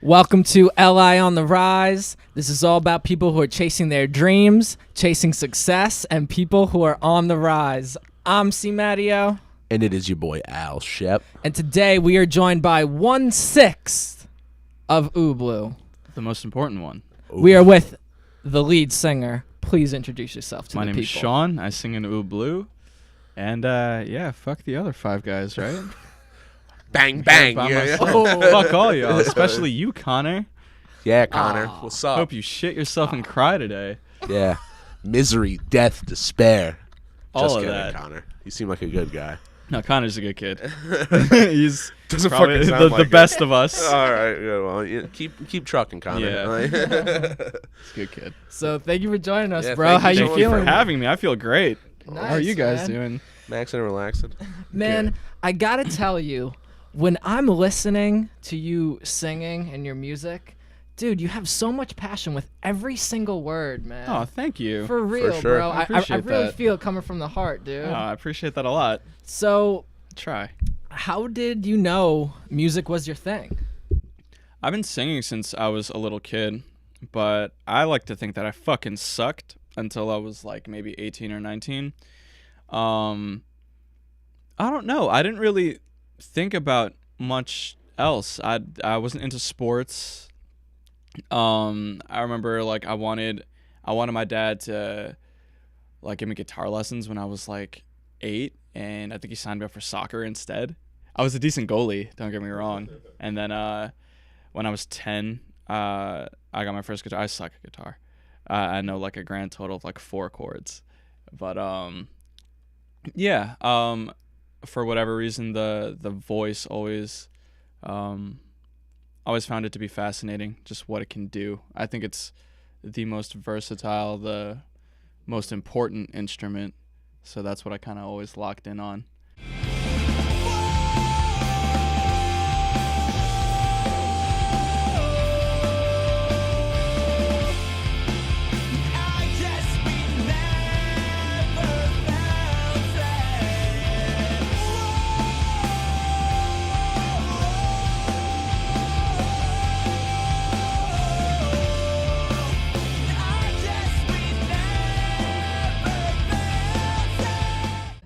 Welcome to LI on the Rise. This is all about people who are chasing their dreams, chasing success, and people who are on the rise. I'm C. Matteo. And it is your boy Al Shep. And today we are joined by 1/6 of Ooblu. The most important one. We are with the lead singer. Please introduce yourself to My the name people. is Sean. I sing in Ooblu. And yeah, fuck the other five guys, right? Bang, bang. By Yeah, myself. Fuck all y'all, especially you, Connor. yeah, Connor. What's up? Hope you shit yourself and cry today. Yeah. Misery, death, despair. All Just of kidding, that. Connor. You seem like a good guy. No, Connor's a good kid. He's Doesn't probably fucking sound the like best of us. All right. Good. Well, keep trucking, Connor. Yeah. Like- He's a good kid. So thank you for joining us, Yeah, bro. thank How you you so much feeling? For having me. I feel great. Nice, How are you guys man. doing? Maxing and relaxing. Man, Good. I gotta tell you, when I'm listening to you singing and your music, dude, you have so much passion with every single word, man. Oh, thank you. For real, sure. bro. I I appreciate really that. feel it coming from the heart, dude. Oh, I appreciate that a lot. So, Try. how did you know music was your thing? I've been singing since I was a little kid, but I like to think that I fucking sucked until I was like maybe 18 or 19. I don't know. I didn't really think about much else. I wasn't into sports. I remember like I wanted my dad to like give me guitar lessons when I was like 8, and I think he signed me up for soccer instead. I was a decent goalie, don't get me wrong. And then when I was 10, I got my first guitar. I suck at guitar. I know like a grand total of like 4 chords. But yeah, for whatever reason the voice always found it to be fascinating, just what it can do. I think it's the most versatile, the most important instrument. So that's what I kind of always locked in on.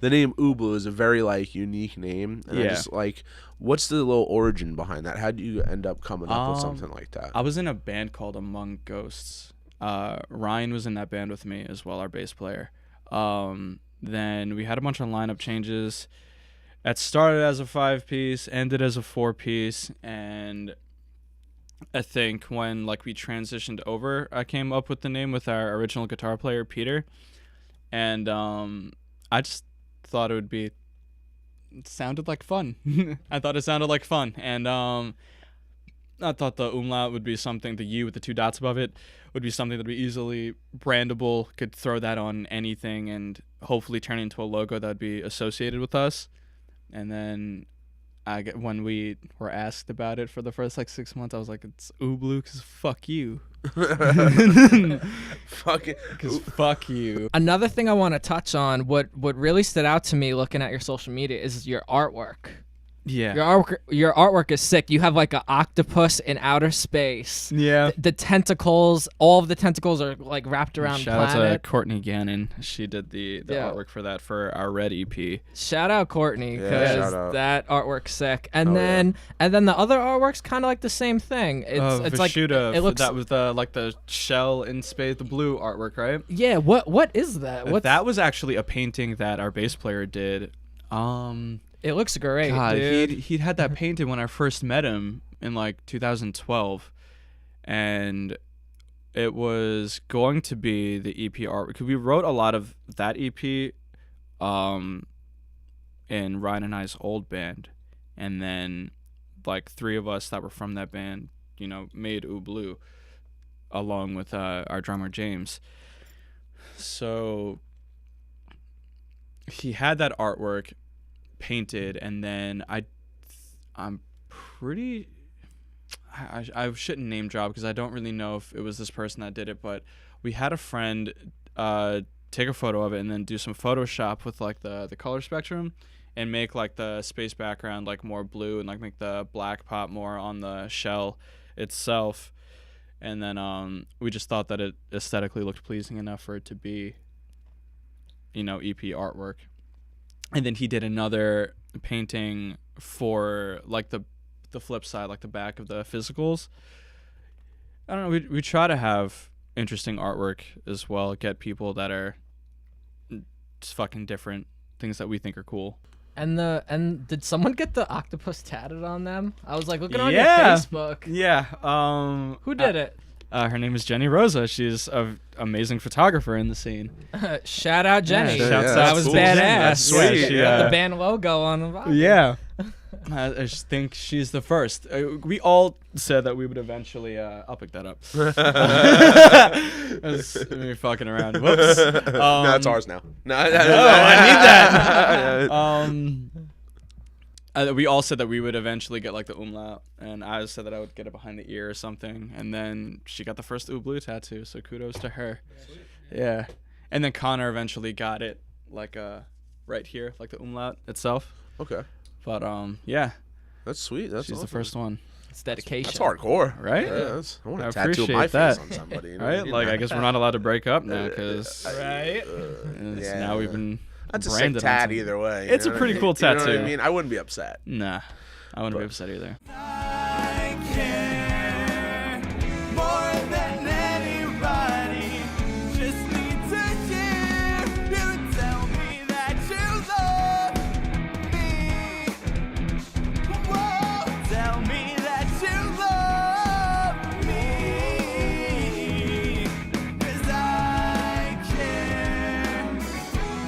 The name Ooblu is a very like unique name. And I Yeah. just like, what's the little origin behind that? How do you end up coming up with Um, something like that? I was in a band called Among Ghosts. Ryan was in that band with me as well, our bass player. Then we had a bunch of lineup changes. It started as a 5-piece, ended as a 4-piece, and I think when like we transitioned over, I came up with the name with our original guitar player Peter, and I just thought it sounded like fun. I thought it sounded like fun, and I thought the umlaut would be something, the U with the 2 dots above it would be something that would be easily brandable, could throw that on anything and hopefully turn into a logo that would be associated with us. And then when we were asked about it for the first like 6 months, I was like, it's Ooblu because fuck you. Fucking. Because fuck you. Another thing I want to touch on, what really stood out to me looking at your social media is your artwork. Yeah. Your artwork is sick. You have like an octopus in outer space. Yeah. The tentacles, all of the tentacles are like wrapped around Shout out planet. to Courtney Gannon. She did the Yeah. artwork for that for our Red EP. Shout out Courtney, Yeah, because shout out. that artwork's sick. And Oh, then the other artwork's kind of like the same thing. It's like Vashuda, it looks. that was the like the shell in space, the blue artwork, right? Yeah. What is that? What That was actually a painting that our bass player did. It looks great, God, dude. he'd had that painted when I first met him in like 2012, and it was going to be the EP art because we wrote a lot of that EP, in Ryan and I's old band, and then like 3 of us that were from that band, made Ooblu, along with our drummer James. So he had that artwork painted, and then I'm pretty I shouldn't name drop because I don't really know if it was this person that did it, but we had a friend take a photo of it and then do some Photoshop with like the color spectrum and make like the space background like more blue and like make the black pop more on the shell. itself, and then we just thought that it aesthetically looked pleasing enough for it to be, EP artwork. And then he did another painting for like the flip side, like the back of the physicals. I don't know. We try to have interesting artwork as well. Get people that are just fucking different, things that we think are cool. And did someone get the octopus tatted on them? I was like looking on your Yeah. Facebook. Yeah. Who did it? Her name is Jenny Rosa. She's an amazing photographer in the scene. Shout out Jenny. Yeah, shouts that out was to badass. Jenny. That's sweet. She Yeah. got the band logo on the bottom. Yeah. I just think she's the first. We all said that we would eventually. I'll pick that up. That's me fucking around. Whoops. No, it's ours now. No, I need that. We all said that we would eventually get like the umlaut, and I said that I would get it behind the ear or something, and then she got the first blue tattoo. So kudos to her. Yeah. And then Connor eventually got it like right here, like the umlaut itself. Okay. But yeah, That's sweet. That's she's awesome. the first one, It's dedication. That's hardcore. right? Yeah, I want I a tattoo of my appreciate that. face on somebody. You know? Right? Like I guess we're not allowed to break up now because Right? yeah. now we've been That's a sick branded tat onto- either way. you It's a know what pretty I mean? cool You know what tattoo. I mean, I wouldn't be upset. Nah, I wouldn't be upset either. I care more than anybody. Just need to hear you tell me that you love me. Whoa, tell me that you love me. 'Cause I care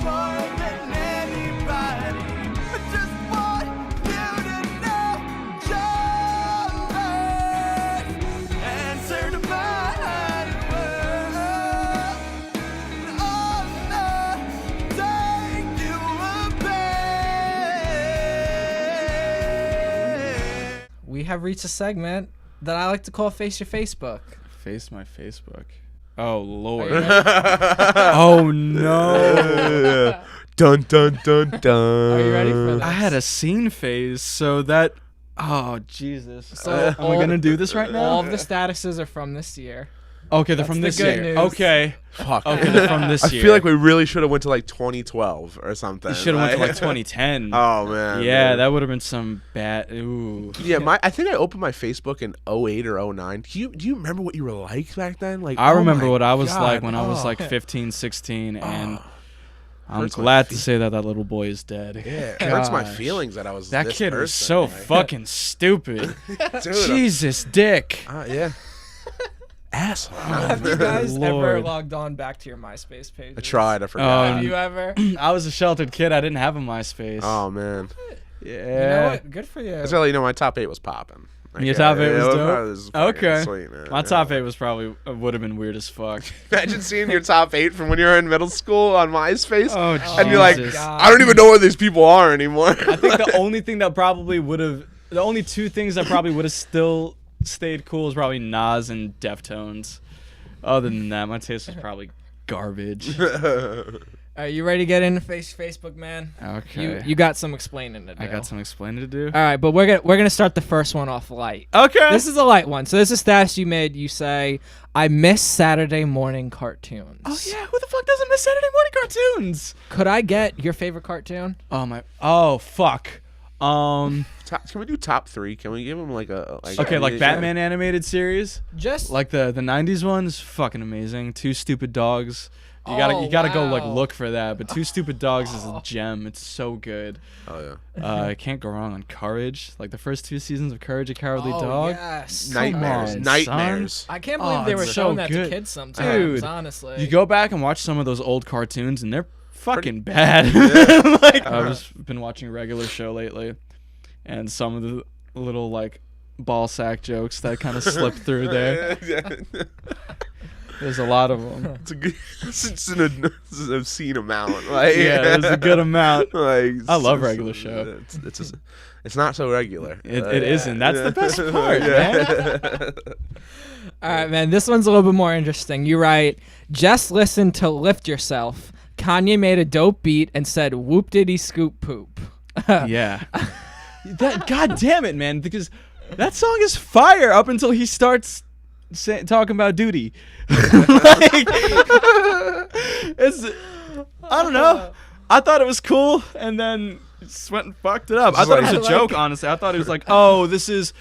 more than anybody. I just want you to know just answer to my word. Oh no, take you away. We have reached a segment that I like to call Face Your Facebook. Face my Facebook. Oh Are you Lord. ready? Oh no. Dun dun dun dun. Are you ready for this? I had a scene phase, so that. Oh Jesus. So Am I gonna do this right now? All of the statuses are from this year. Okay, they're from That's this the good year. news. Okay. Fuck. Okay, they're from this I year. feel like we really should have went to like 2012 or something. You should have went to like 2010. Oh man. Yeah, dude. that would have been some bad. Ooh. Yeah, I think I opened my Facebook in 08 or 09. Do you remember what you were like back then? Like I oh remember my what I was God. like when I was Oh. like 15, 16, and I'm Hurts my glad to feet. say that little boy is dead. Yeah, it hurts my Gosh. feelings that I was That this kid was person, so like- fucking stupid. Dude, Jesus, dick. yeah. Asshole. Have you guys ever Lord. logged on back to your MySpace page? I tried. I forgot. Have you ever? I was a sheltered kid. I didn't have a MySpace. Oh man. yeah. You know what? Good for you. That's really my top 8 was popping. Like, Your top 8 was it dope? was fucking Okay. Sweet, man. My Yeah. top 8 was probably would have been weird as fuck. Imagine seeing your top 8 from when you were in middle school on MySpace. Oh, and you're like, Jesus. God. I don't even know where these people are anymore. I think the only thing that probably would have, the only two things that probably would have still stayed cool is probably Nas and Deftones. Other than that, my taste was probably garbage. Are you ready to get into Facebook, man? Okay. You got some explaining to do. I got some explaining to do. All right, but we're gonna start the first one off light. Okay. This is a light one. So this is stats you made. You say, I miss Saturday morning cartoons. Oh yeah, who the fuck doesn't miss Saturday morning cartoons? Could I get your favorite cartoon? Oh my. Oh fuck. Can we do top 3? Can we give them like a Okay, like Batman animated series, Just like the '90s ones, fucking amazing. Two Stupid Dogs. You gotta go like wow. look for that. But Two Stupid Dogs is a gem. It's so good. Oh yeah. I can't go wrong on Courage. Like the first 2 seasons of Courage, a Cowardly oh, Dog. Yes. Nightmares. on, Nightmares. I can't believe Oh, they were it's showing so that good. to kids sometimes. Dude, Honestly, You go back and watch some of those old cartoons, and they're fucking bad. Like I've just been watching a regular show lately, and some of the little like ball sack jokes that kind of slip through there. There's a lot of them. It's a good, it's an obscene amount. Like, Yeah, there's a good amount. Like, I love regular show. It's not so regular. It isn't. That's the best part, man. all right, man. This one's a little bit more interesting. You write, just listen to Lift Yourself. Kanye made a dope beat and said, "Whoop diddy scoop poop." Yeah. God damn it, man! Because That song is fire up until he starts talking about duty. Like, I don't know. I thought it was cool, and then just went and fucked it up. I thought it was a joke, honestly. I thought it was like, oh, this is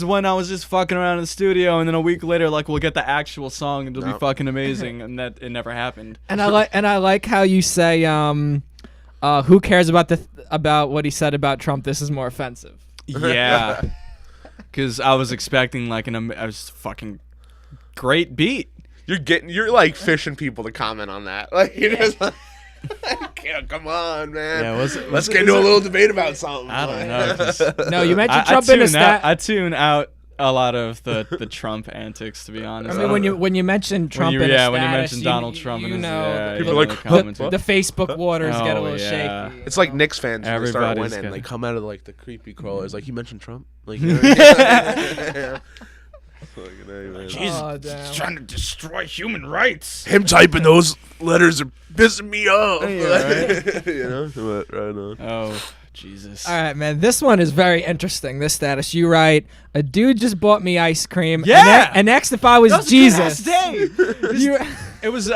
when I was just fucking around in the studio, and then a week later, like, we'll get the actual song, and it'll be fucking amazing, and that it never happened. And I like how you say, who cares about what he said about Trump? This is more offensive. Yeah, because I was expecting like I was fucking great beat. You're like fishing people to comment on that. Like you're just like, come on, man. Yeah, Let's get into a little debate about something. I don't know. 'Cause No, you mentioned I Trump in a stat. I tune out a lot of the Trump antics, to be honest. I mean, when you mention Trump in a status, when you mention you- Donald Trump, you and know, People the are like, comments. the Facebook waters get a Oh, little yeah. shaky. It's like Knicks fans when they start Everybody's winning. gonna- They come out of like the creepy crawlers. Like you mentioned Trump. Like, you know what I mean? Like, you know, man. Oh, damn. to destroy human rights. Him typing those letters are pissing me off. Yeah, You know, but right on. Oh, Jesus. All right, man. This one is very interesting. This status. You write, a dude just bought me ice cream. Yeah! And asked if I was, That was Jesus. the last day. You- It was the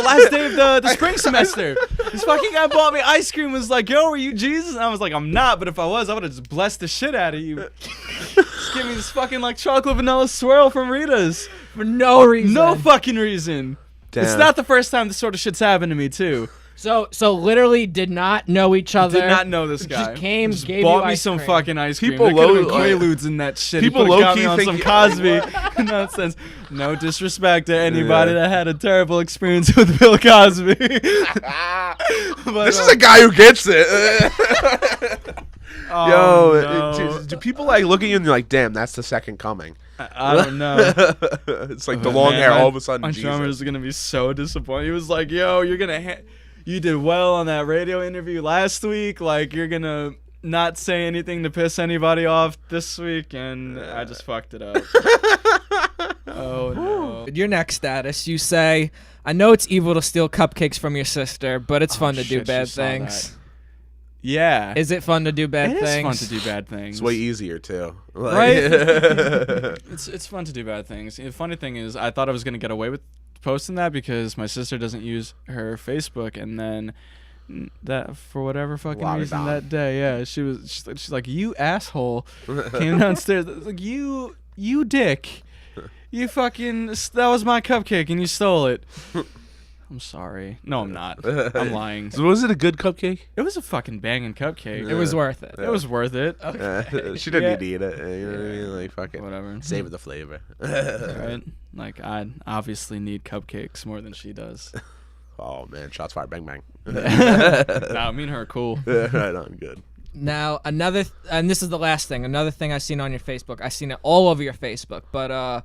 last day of the spring semester. This fucking guy bought me ice cream. Was like, "Yo, are you Jesus?" And I was like, "I'm not." But if I was, I would have just blessed the shit out of you. Just give me this fucking like chocolate vanilla swirl from Rita's. for no reason. No fucking reason. It's Damn. not the first time this sort of shit's happened to me too. So literally did not know each other. Did not know this guy. Just came, Just gave bought you me ice some cream. fucking ice cream. People There could have been low- like- Quaaludes in that shit. People He could've got low-key me on think some you- Cosby nonsense. No disrespect to anybody Yeah. that had a terrible experience with Bill Cosby. But, This is a guy who gets it. oh, Yo, no. do people like look at you and they're like, "Damn, that's the second coming." I don't know. It's like the long Man, hair all of a sudden. my drummer Jesus. is gonna be so disappointed. He was like, "Yo, you're gonna, you did well on that radio interview last week. Like, you're gonna not say anything to piss anybody off this week," and I just fucked it up. Oh no. Your next status, you say, I know it's evil to steal cupcakes from your sister, but it's fun to do shit, she bad saw things. that. Yeah. Is it fun to do bad It things? is fun to do bad things. It's way easier too. Like- Right? It's fun to do bad things. The funny thing is, I thought I was gonna get away with posting that because my sister doesn't use her Facebook, and then that for whatever fucking Locked reason on. that day, yeah, she's like, "You asshole," came downstairs like, "You dick, you fucking that was my cupcake and you stole it." I'm sorry. No, I'm not. I'm lying. So was it a good cupcake? It was a fucking banging cupcake. It was worth it. It was worth it. She didn't Yeah. need to eat it. You know what I mean? Like fucking Whatever. savor the flavor. Right? Like, I obviously need cupcakes more than she does. Oh man, shots fired, bang bang. Nah, me and her are cool. Right on, good. Now, and this is the last thing, another thing I seen on your Facebook. I seen it all over your Facebook, but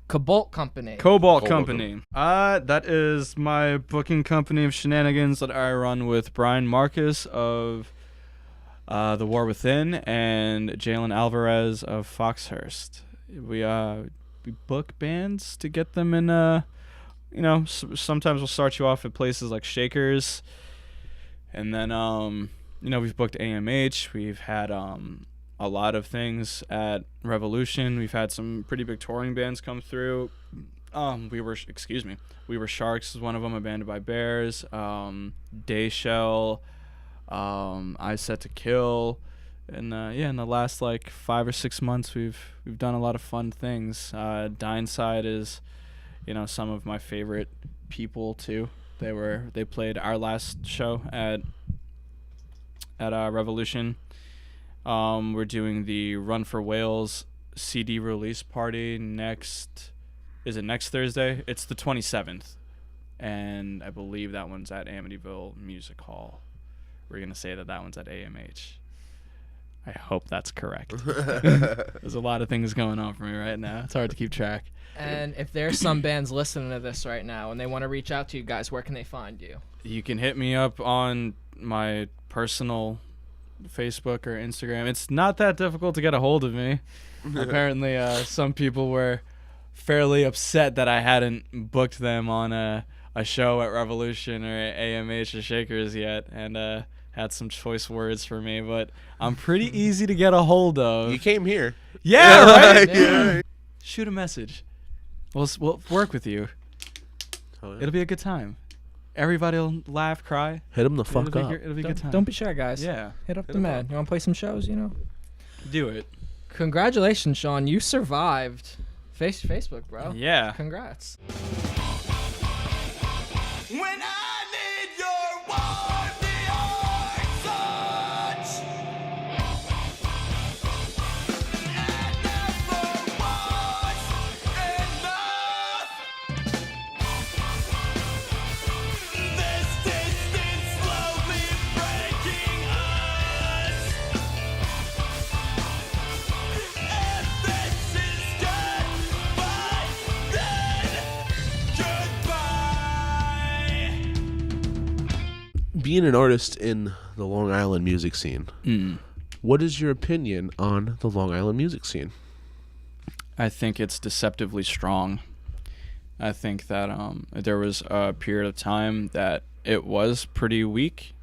Cobalt Company. Cobalt Cobalt Company. That is my booking company of shenanigans that I run with Brian Marcus of The War Within and Jalen Alvarez of Foxhurst. We book bands to get them in. Sometimes we'll start you off at places like Shakers, and then we've booked AMH. We've had a lot of things at Revolution. We've had some pretty big touring bands come through. We were Sharks is one of them, Abandoned by Bears, Dayshell, I Set to Kill, and in the last like 5 or 6 months we've done a lot of fun things. Deinside is, some of my favorite people too. They played our last show at Revolution. We're doing the Run for Wales CD release party next Thursday? It's the 27th, and I believe that one's at Amityville Music Hall. We're gonna say that one's at AMH. I hope that's correct. There's a lot of things going on for me right now. It's hard to keep track. And if there's some bands listening to this right now and they want to reach out to you guys, where can they find you? You can hit me up on my personal Facebook or Instagram. It's not that difficult to get a hold of me. Apparently, some people were fairly upset that I hadn't booked them on a show at Revolution or AMH or Shakers yet. And had some choice words for me, but I'm pretty easy to get a hold of. You came here. Yeah, right. Yeah. Shoot a message. We'll work with you. Oh, yeah. It'll be a good time. Everybody will laugh, cry. Hit him the fuck it'll up. Be, it'll be a good time. Don't be shy, guys. Yeah, Hit up the him man. You want to play some shows? You know. do it. Congratulations, Sean. You survived. Facebook, bro. Yeah. Congrats. When I need your warmth, the arms touch. And never was enough. This distance slowly breaking us. If this is goodbye, then goodbye. Being an artist in the Long Island music scene, what is your opinion on the Long Island music scene? I think it's deceptively strong. I think that there was a period of time that it was pretty weak.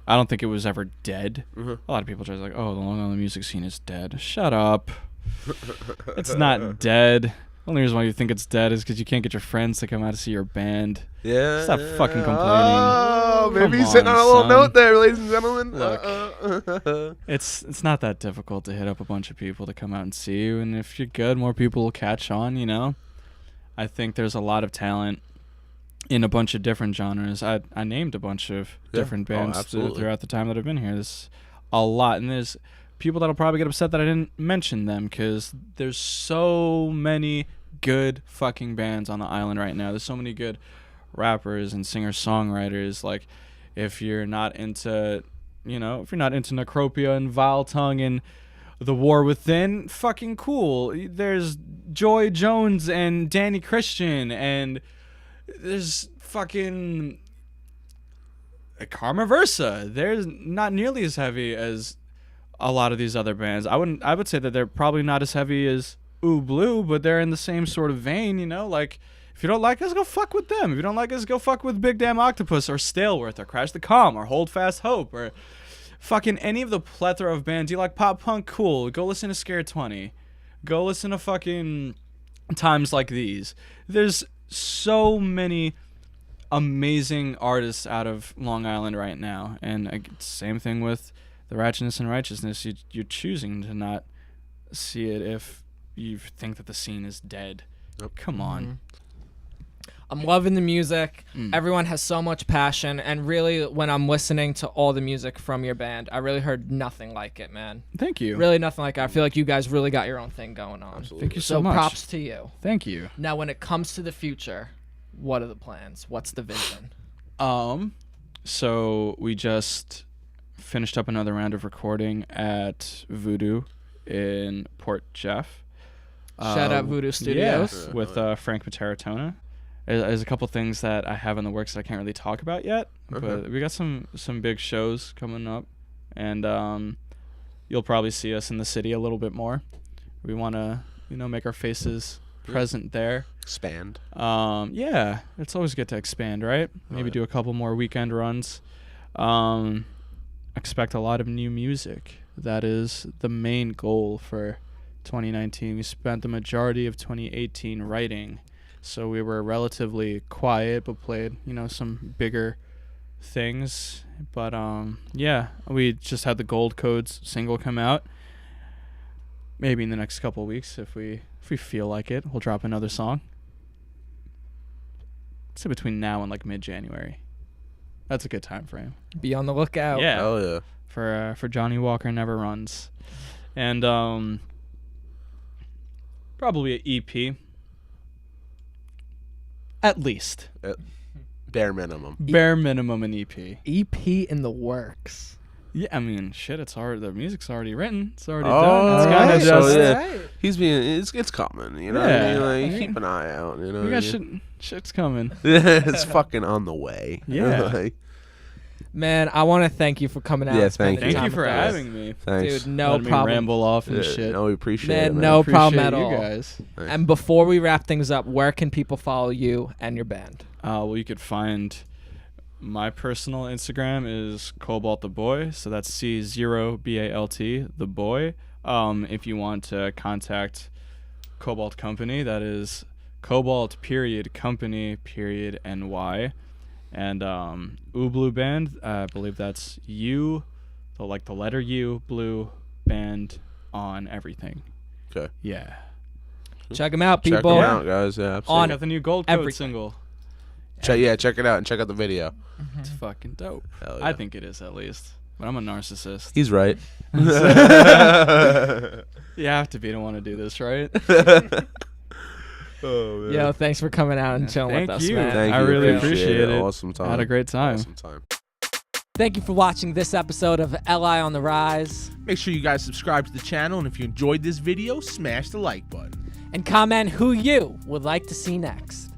I don't think it was ever dead. A lot of people try to like, oh, the Long Island music scene is dead. Shut up. It's not dead. The only reason why you think it's dead is because you can't get your friends to come out to see your band. Yeah. Stop fucking complaining. Oh, maybe Come he's sitting on a on, little son. note there, ladies and gentlemen. Look. It's not that difficult to hit up a bunch of people to come out and see you, and if you're good, more people will catch on, you know? I think there's a lot of talent in a bunch of different genres. I named a bunch of different Oh, bands absolutely. throughout the time that I've been here. There's a lot, and there's people that'll probably get upset that I didn't mention them because there's so many good fucking bands on the island right now. There's so many good rappers and singer-songwriters. Like, if you're not into, if you're not into Necropia and Vile Tongue and The War Within, fucking cool. There's Joy Jones and Danny Christian, and there's fucking Karma Versa. They're not nearly as heavy as a lot of these other bands. I would say that they're probably not as heavy as Ooh Blue, but they're in the same sort of vein, like, if you don't like us, go fuck with them. If you don't like us, go fuck with Big Damn Octopus or Staleworth or Crash the Calm or Hold Fast Hope or fucking any of the plethora of bands. You like pop punk? Cool. Go listen to Scare 20. Go listen to fucking Times Like These. There's so many amazing artists out of Long Island right now. And same thing with the Ratchetness and Righteousness. You're choosing to not see it if you think that the scene is dead. Yep. Come on. I'm loving the music. Mm. Everyone has so much passion, and really, when I'm listening to all the music from your band, I really heard nothing like it, man. Thank you. Really nothing like it. I feel like you guys really got your own thing going on. Absolutely. Thank you so So much. props to you. Thank you. Now, when it comes to the future, what are the plans? What's the vision? So we just finished up another round of recording at Voodoo in Port Jeff. Shout out Voodoo Studios. Yeah, with Frank Materatona. There's a couple things that I have in the works that I can't really talk about yet, but we got some big shows coming up, and you'll probably see us in the city a little bit more. We want to, make our faces present there. Expand. Yeah, it's always good to expand, right? Maybe yeah. do a couple more weekend runs. Expect a lot of new music. That is the main goal for 2019. We spent the majority of 2018 writing, so we were relatively quiet, but played, some bigger things. But yeah, we just had the Gold Codes single come out. Maybe in the next couple of weeks, if we feel like it, we'll drop another song. Say between now and like mid-January. That's a good time frame. Be on the lookout. Yeah. Oh yeah. For Johnny Walker Never Runs. And probably an EP. At least. Bare minimum. Bare minimum an EP. EP in the works. Yeah, I mean, shit, the music's already written. It's already Oh, done. It's kind alright, of so just... yeah. Right. He's being. It's coming. You know. Yeah. What I mean? Like, Yeah. keep an eye out. You know. We what got I mean? shit's coming. It's fucking on the way. Yeah. Like, Man, I want to thank you for coming out. Yeah, and spending thank Thank time you with for us. having me. thanks. Dude, no Letting me problem. ramble off and Yeah, shit. No, we appreciate Man, it. Man. no Appreciate problem at all. you guys. And before we wrap things up, where can people follow you and your band? Well, you could find My personal Instagram is Cobalt the Boy, so that's C0BALT the Boy. If you want to contact Cobalt Company, that is Cobalt Company NY, and Blue Band. I believe that's U, like the letter U, Blue Band on everything. Okay. Yeah. Check them out, Check people. them out, guys. Yeah, absolutely. Got the new Gold Code everything. single. Check it out and check out the video. It's fucking dope. Hell yeah. I think it is, at least. But I'm a narcissist. He's right. You have to be to want to do this, right? Oh, man. Yo, thanks for coming out and chilling Thank with us, you. man. Thank I you. really appreciate it. Awesome time. I had a great time. Awesome time. Thank you for watching this episode of LI on the Rise. Make sure you guys subscribe to the channel, and if you enjoyed this video, smash the like button. And comment who you would like to see next.